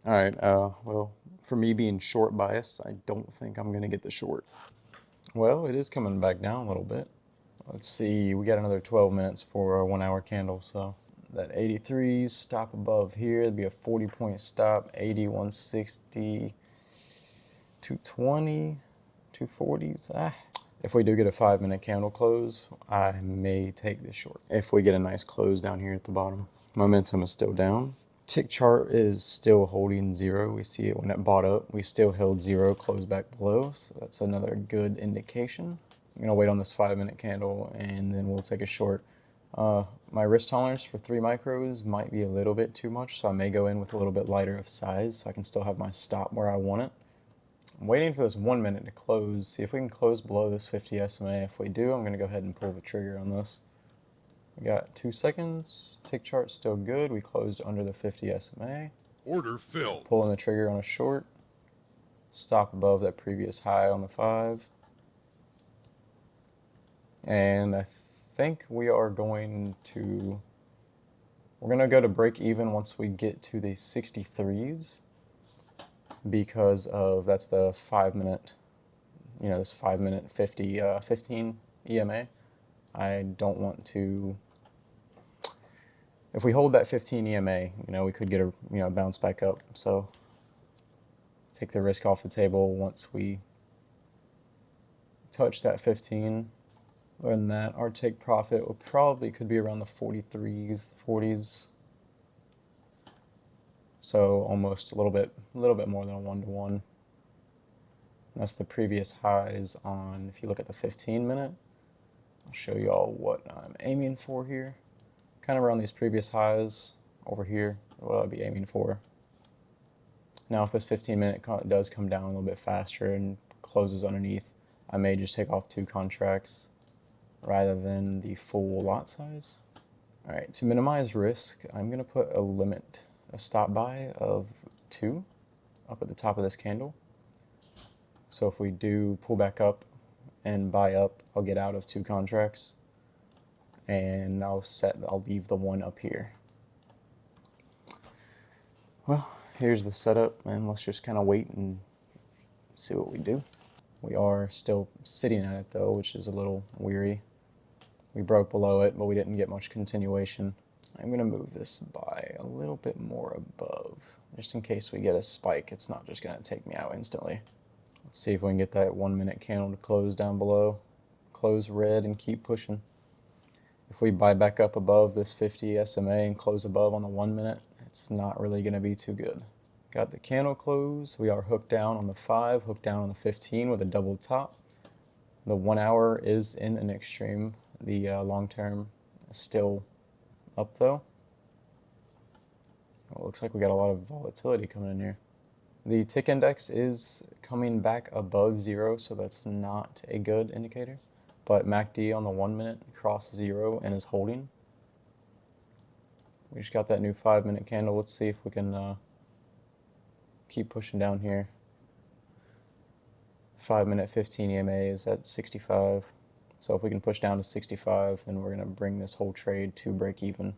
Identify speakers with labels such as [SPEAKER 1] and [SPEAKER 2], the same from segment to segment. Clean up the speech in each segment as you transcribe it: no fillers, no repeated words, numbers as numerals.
[SPEAKER 1] All right, well, for me being short bias, I don't think I'm gonna get the short. Well, it is coming back down a little bit. Let's see, we got another 12 minutes for a 1 hour candle, so that 83's stop above here, it'd be a 40-point stop, 80, 160, 220, 240s. If we do get a 5-minute candle close, I may take this short. If we get a nice close down here at the bottom. Momentum is still down. Tick chart is still holding zero. We see it when it bought up. We still held zero, closed back below. So that's another good indication. I'm gonna wait on this 5-minute candle and then we'll take a short. My risk tolerance for 3 micros might be a little bit too much, so I may go in with a little bit lighter of size so I can still have my stop where I want it. I'm waiting for this 1 minute to close, see if we can close below this 50 SMA. If we do, I'm gonna go ahead and pull the trigger on this. We got 2 seconds, tick chart still good. We closed under the 50 SMA.
[SPEAKER 2] Order filled.
[SPEAKER 1] Pulling the trigger on a short. Stop above that previous high on the 5. And I think we are going to, we're gonna go to break even once we get to the 63s because of, that's the 5-minute, this 5-minute 15 EMA. I don't want to, if we hold that 15 EMA, we could get a bounce back up. So take the risk off the table once we touch that 15. Other than that, our take profit could be around the 43s, 40s. So almost a little bit more than a 1-to-1. That's the previous highs on, if you look at the 15-minute, I'll show you all what I'm aiming for here. Kind of around these previous highs over here, what I'd be aiming for. Now if this 15-minute does come down a little bit faster and closes underneath, I may just take off 2 contracts rather than the full lot size. All right, to minimize risk, I'm gonna put a limit, a stop buy of 2 up at the top of this candle. So if we do pull back up and buy up, I'll get out of 2 contracts and I'll leave the 1 up here. Well, here's the setup, and let's just kind of wait and see what we do. We are still sitting at it though, which is a little weary. We broke below it, but we didn't get much continuation. I'm gonna move this by a little bit more above, just in case we get a spike. It's not just gonna take me out instantly. Let's see if we can get that 1-minute candle to close down below, close red and keep pushing. If we buy back up above this 50 SMA and close above on the 1-minute, it's not really gonna be too good. Got the candle close. We are hooked down on the 5, hooked down on the 15 with a double top. The 1 hour is in an extreme. The long term is still up though. Well, it looks like we got a lot of volatility coming in here. The tick index is coming back above 0, so that's not a good indicator. But MACD on the 1-minute crossed 0 and is holding. We just got that new 5-minute candle. Let's see if we can keep pushing down here. 5-minute 15 EMA is at 65. So if we can push down to 65, then we're going to bring this whole trade to break even.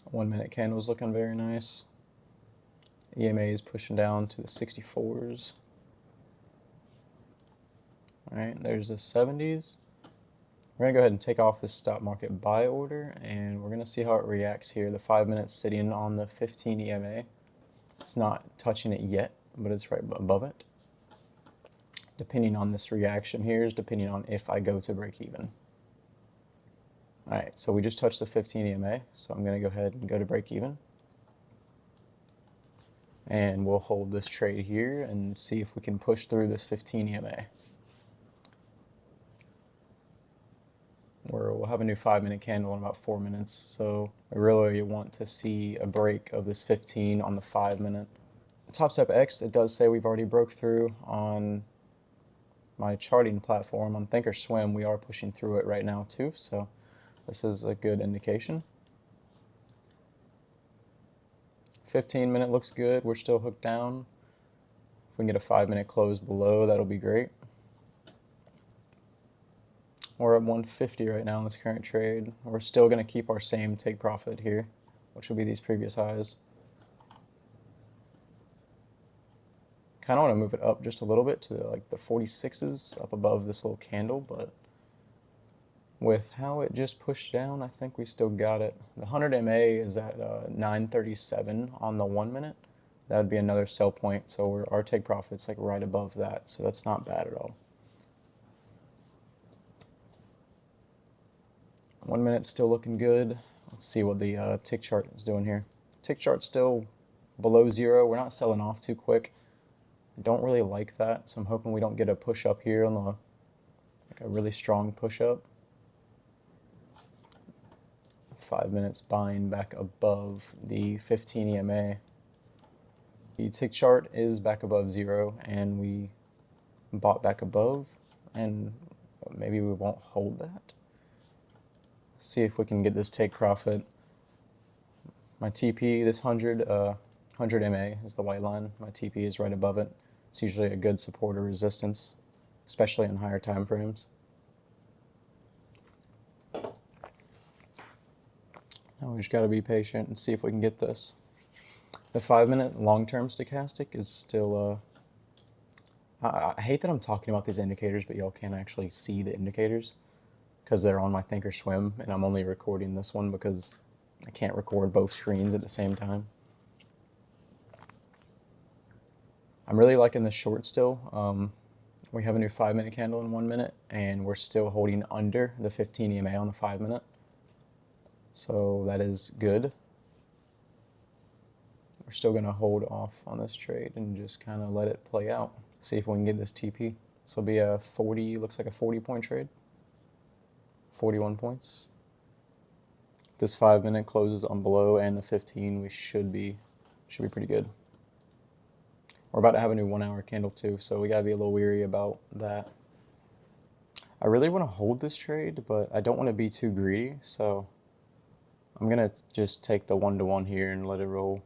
[SPEAKER 1] One-minute candle is looking very nice. EMA is pushing down to the 64s. All right, there's the 70s. We're gonna go ahead and take off this stop market buy order, and we're gonna see how it reacts here. The 5 minutes sitting on the 15 EMA. It's not touching it yet, but it's right above it. Depending on this reaction here is depending on if I go to break even. All right, so we just touched the 15 EMA, so I'm gonna go ahead and go to break even. And we'll hold this trade here and see if we can push through this 15 EMA. We'll have a new 5-minute candle in about 4 minutes, so I really want to see a break of this 15 on the 5-minute. Top Step X, it does say we've already broke through on my charting platform. On Thinkorswim, we are pushing through it right now too, so this is a good indication. 15-minute looks good. We're still hooked down. If we can get a 5-minute close below, that'll be great. We're at 150 right now in this current trade. We're still going to keep our same take profit here, which will be these previous highs. Kind of want to move it up just a little bit to like the 46s up above this little candle, but with how it just pushed down, I think we still got it. The 100 MA is at 937 on the 1 minute. That would be another sell point, so our take profit's like right above that, so that's not bad at all. 1 minute's still looking good. Let's see what the tick chart is doing here. Tick chart's still below 0. We're not selling off too quick. I don't really like that, so I'm hoping we don't get a push up here on the, like a really strong push up. 5 minutes buying back above the 15 EMA. The tick chart is back above 0, and we bought back above, and maybe we won't hold that. See if we can get this take profit. My TP, this 100 MA is the white line. My TP is right above it. It's usually a good support or resistance, especially in higher time frames. Now we just got to be patient and see if we can get this. The 5 minute long-term stochastic is still, I hate that I'm talking about these indicators, but y'all can't actually see the indicators because they're on my Thinkorswim, and I'm only recording this one because I can't record both screens at the same time. I'm really liking this short still. We have a new 5 minute candle in 1 minute, and we're still holding under the 15 EMA on the 5 minute. So that is good. We're still going to hold off on this trade and just kind of let it play out. See if we can get this TP. So it'll be a 40, looks like a 40-point trade. 41 points. If this 5 minute closes on below and the 15, we should be pretty good. We're about to have a new 1 hour candle too, so we gotta be a little weary about that. I really want to hold this trade, but I don't want to be too greedy, so I'm gonna just take the 1-to-1 here and let it roll.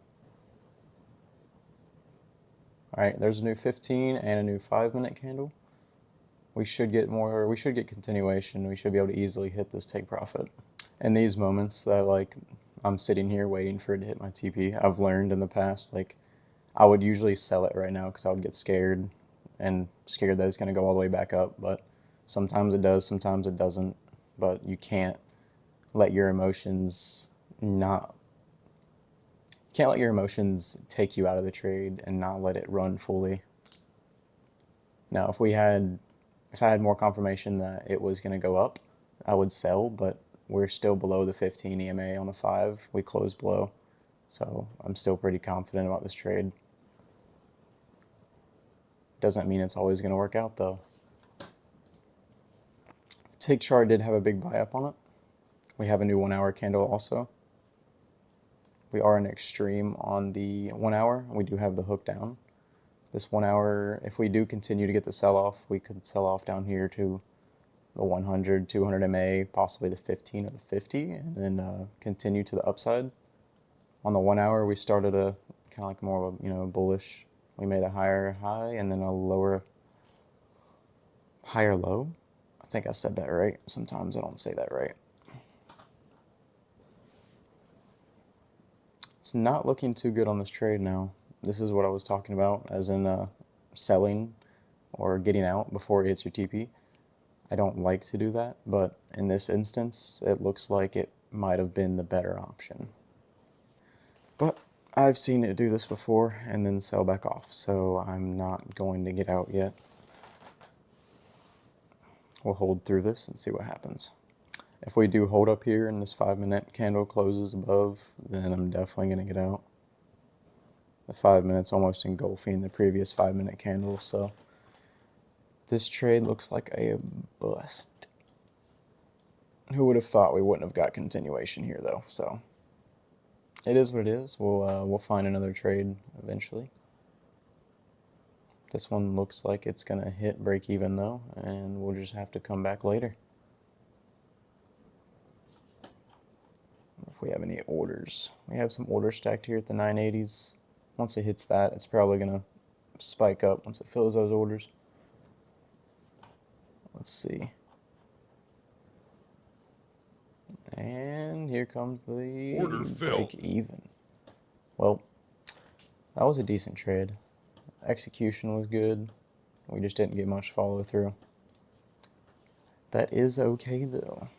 [SPEAKER 1] All right, there's a new 15 and a new 5 minute candle. We should get more, we should get continuation. We should be able to easily hit this take profit. In these moments that like I'm sitting here waiting for it to hit my TP, I've learned in the past, like I would usually sell it right now because I would get scared and scared that it's going to go all the way back up. But sometimes it does, sometimes it doesn't. But you can't let your emotions take you out of the trade and not let it run fully. Now, if I had more confirmation that it was going to go up, I would sell, but we're still below the 15 EMA on the 5. We closed below. So I'm still pretty confident about this trade. Doesn't mean it's always going to work out though. The tick chart did have a big buy up on it. We have a new 1 hour candle also. We are an extreme on the 1 hour. We do have the hook down. This 1 hour, if we do continue to get the sell off, we could sell off down here to the 100, 200 MA, possibly the 15 or the 50, and then continue to the upside. On the 1 hour, we started a kind of like more of a bullish. We made a higher high and then a higher low. I think I said that right. Sometimes I don't say that right. It's not looking too good on this trade now. This is what I was talking about, as in selling or getting out before it hits your TP. I don't like to do that, but in this instance, it looks like it might have been the better option. But I've seen it do this before and then sell back off, so I'm not going to get out yet. We'll hold through this and see what happens. If we do hold up here and this 5 minute candle closes above, then I'm definitely going to get out. The 5 minutes almost engulfing the previous 5 minute candle, so this trade looks like a bust. Who would have thought we wouldn't have got continuation here though, so it is what it is. We'll find another trade eventually. This one looks like it's gonna hit break even though, and we'll just have to come back later. If we have any orders. We have some orders stacked here at the 980s. Once it hits that, it's probably gonna spike up once it fills those orders. Let's see. here comes the
[SPEAKER 2] Order filled.
[SPEAKER 1] break even. Well, that was a decent trade. Execution was good. We just didn't get much follow through. That is okay though.